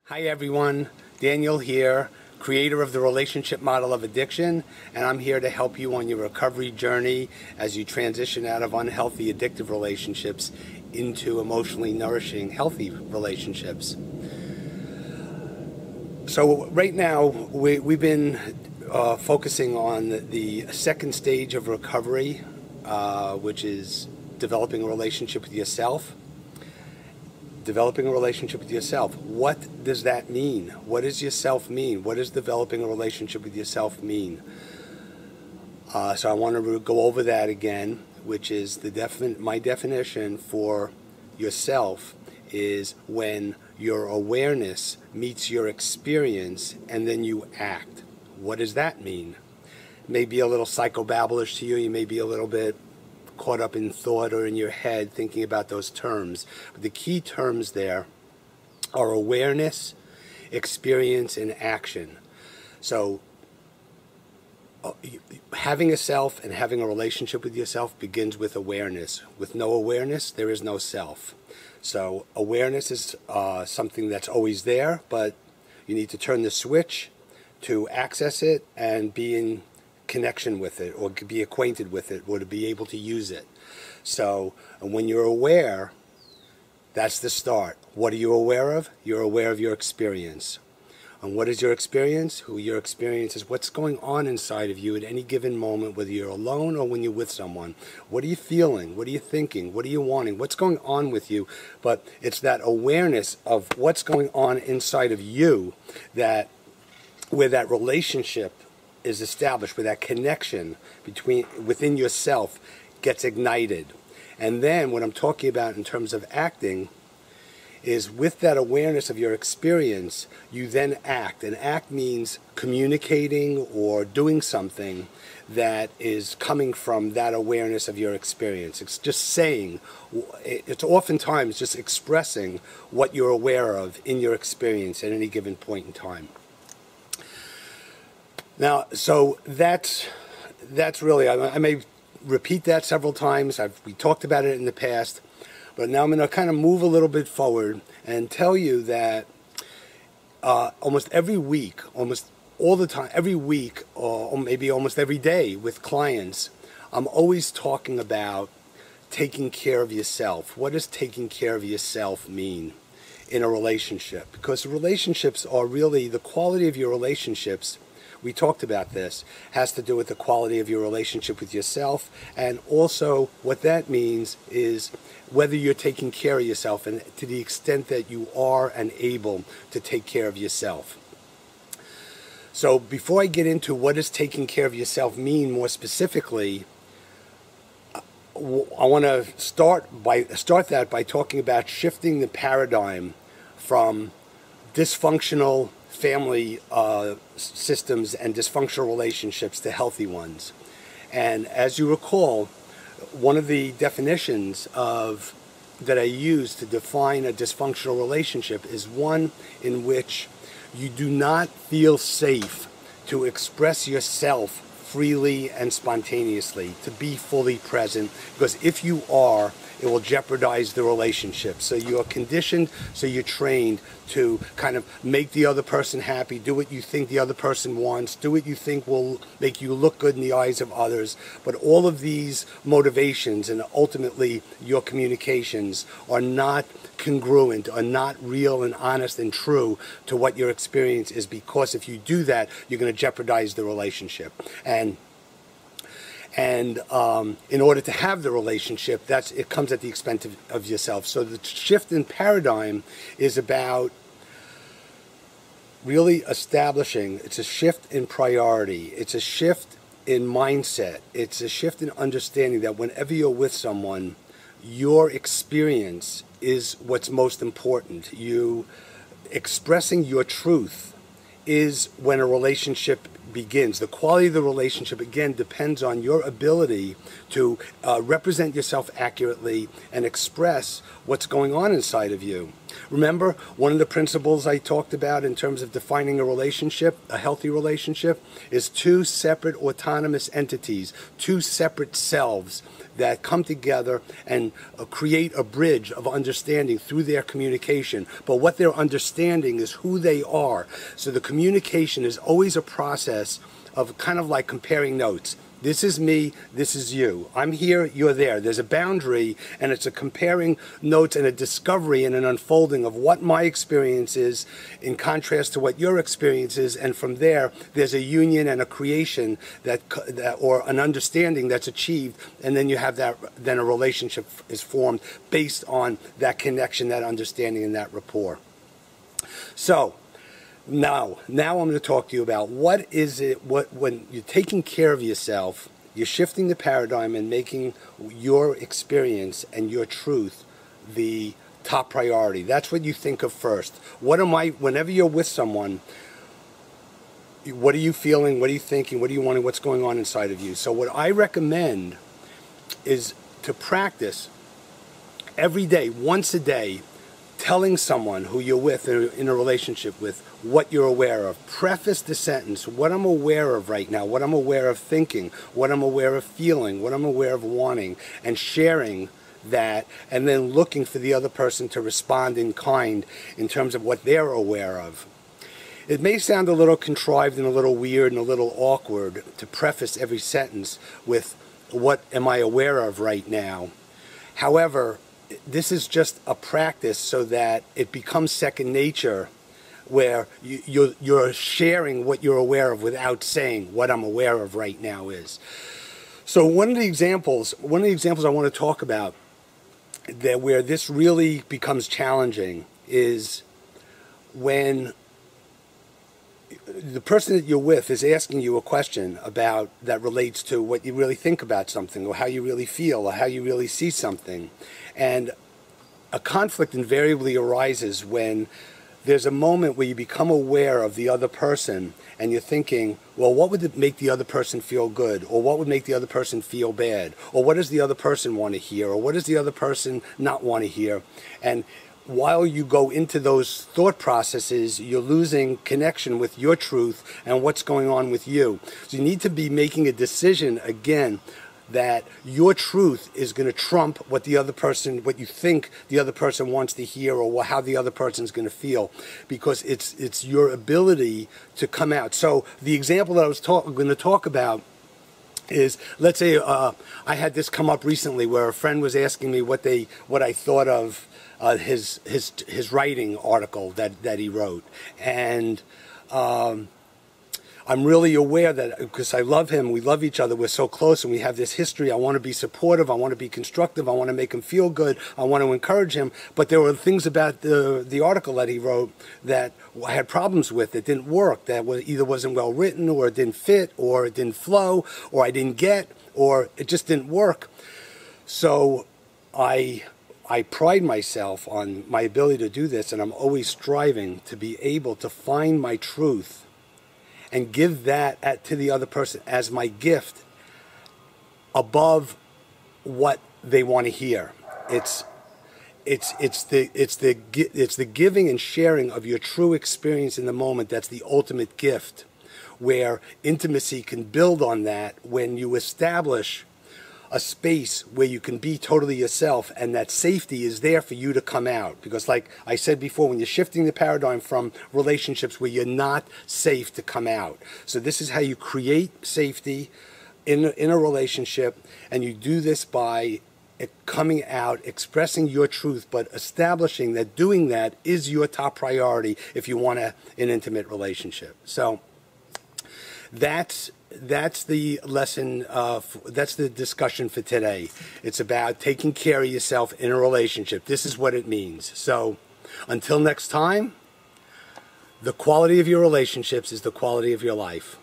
Hi everyone, Daniel here, creator of the relationship model of addiction, and I'm here to help you on your recovery journey as you transition out of unhealthy addictive relationships into emotionally nourishing, healthy relationships. So right now we've been focusing on the second stage of recovery, which is developing a relationship with yourself. Developing a relationship with yourself. What does that mean? What does yourself mean? What does developing a relationship with yourself mean? So I want to go over that again, which is my definition for yourself is when your awareness meets your experience and then you act. What does that mean? It may be a little psychobabblish to you. You may be a little bit caught up in thought or in your head thinking about those terms. But the key terms there are awareness, experience, and action. So having a self and having a relationship with yourself begins with awareness. With no awareness, there is no self. So awareness is something that's always there, but you need to turn the switch to access it and be in connection with it, or to be acquainted with it, or to be able to use it. So when you're aware, that's the start. What are you aware of? You're aware of your experience. And what is your experience? Your experience is what's going on inside of you at any given moment, whether you're alone or when you're with someone. What are you feeling? What are you thinking? What are you wanting? What's going on with you? But it's that awareness of what's going on inside of you where that relationship is established, where that connection within yourself gets ignited. And then what I'm talking about in terms of acting is with that awareness of your experience, you then act. And act means communicating or doing something that is coming from that awareness of your experience. It's just saying, it's oftentimes just expressing what you're aware of in your experience at any given point in time. Now, so that's really, I may repeat that several times. We talked about it in the past, but now I'm going to kind of move a little bit forward and tell you that almost every week, almost all the time, every week, or maybe almost every day with clients, I'm always talking about taking care of yourself. What does taking care of yourself mean in a relationship? Because relationships are really, the quality of your relationships, we talked about this, has to do with the quality of your relationship with yourself, and also what that means is whether you're taking care of yourself and to the extent that you are and able to take care of yourself. So before I get into what does taking care of yourself mean more specifically, I want to start that by talking about shifting the paradigm from dysfunctional family systems and dysfunctional relationships to healthy ones. And as you recall, one of the definitions that I use to define a dysfunctional relationship is one in which you do not feel safe to express yourself freely and spontaneously, to be fully present, because if you are, it will jeopardize the relationship. So you're conditioned, so you're trained to kind of make the other person happy, do what you think the other person wants, do what you think will make you look good in the eyes of others. But all of these motivations and ultimately your communications are not congruent, are not real and honest and true to what your experience is, because if you do that, you're going to jeopardize the relationship. And in order to have the relationship, it comes at the expense of yourself. So the shift in paradigm is about really establishing, it's a shift in priority, it's a shift in mindset, it's a shift in understanding that whenever you're with someone, your experience is what's most important. You expressing your truth is when a relationship begins. The quality of the relationship, again, depends on your ability to represent yourself accurately and express what's going on inside of you. Remember, one of the principles I talked about in terms of defining a relationship, a healthy relationship, is two separate autonomous entities, two separate selves that come together and create a bridge of understanding through their communication. But what they're understanding is who they are. So the communication is always a process of kind of like comparing notes. This is me, this is you. I'm here, you're there. There's a boundary, and it's a comparing notes and a discovery and an unfolding of what my experience is in contrast to what your experience is. And from there, there's a union and a creation or an understanding that's achieved. And then you have that, then a relationship is formed based on that connection, that understanding, and that rapport. So, now I'm going to talk to you about what is it, when you're taking care of yourself, you're shifting the paradigm and making your experience and your truth the top priority. That's what you think of first. Whenever you're with someone, what are you feeling? What are you thinking? What are you wanting? What's going on inside of you? So what I recommend is to practice every day, once a day, telling someone who you're with or in a relationship with what you're aware of. Preface the sentence, what I'm aware of right now, what I'm aware of thinking, what I'm aware of feeling, what I'm aware of wanting, and sharing that, and then looking for the other person to respond in kind in terms of what they're aware of. It may sound a little contrived and a little weird and a little awkward to preface every sentence with what am I aware of right now. However, this is just a practice so that it becomes second nature, where you're sharing what you're aware of without saying what I'm aware of right now is. So one of the examples I want to talk about where this really becomes challenging is when the person that you're with is asking you a question that relates to what you really think about something, or how you really feel, or how you really see something. And a conflict invariably arises when there's a moment where you become aware of the other person and you're thinking, well, what would make the other person feel good? Or what would make the other person feel bad? Or what does the other person want to hear? Or what does the other person not want to hear? And while you go into those thought processes, you're losing connection with your truth and what's going on with you. So you need to be making a decision again that your truth is going to trump what you think the other person wants to hear, or how the other person's going to feel, because it's your ability to come out. So the example that I was going to talk about is, let's say I had this come up recently where a friend was asking me what I thought of his writing article that he wrote, and I'm really aware that, because I love him, we love each other, we're so close, and we have this history. I want to be supportive, I want to be constructive, I want to make him feel good, I want to encourage him. But there were things about the article that he wrote that I had problems with. It didn't work. That either wasn't well written, or it didn't fit, or it didn't flow, or I didn't get, or it just didn't work. So I pride myself on my ability to do this, and I'm always striving to be able to find my truth and give that to the other person as my gift above what they want to hear. It's the giving and sharing of your true experience in the moment that's the ultimate gift, where intimacy can build on that when you establish a space where you can be totally yourself, and that safety is there for you to come out. Because like I said before, when you're shifting the paradigm from relationships where you're not safe to come out. So this is how you create safety in a relationship, and you do this by coming out, expressing your truth, but establishing that doing that is your top priority if you want an intimate relationship. So that's the lesson, that's the discussion for today. It's about taking care of yourself in a relationship. This is what it means. So until next time, the quality of your relationships is the quality of your life.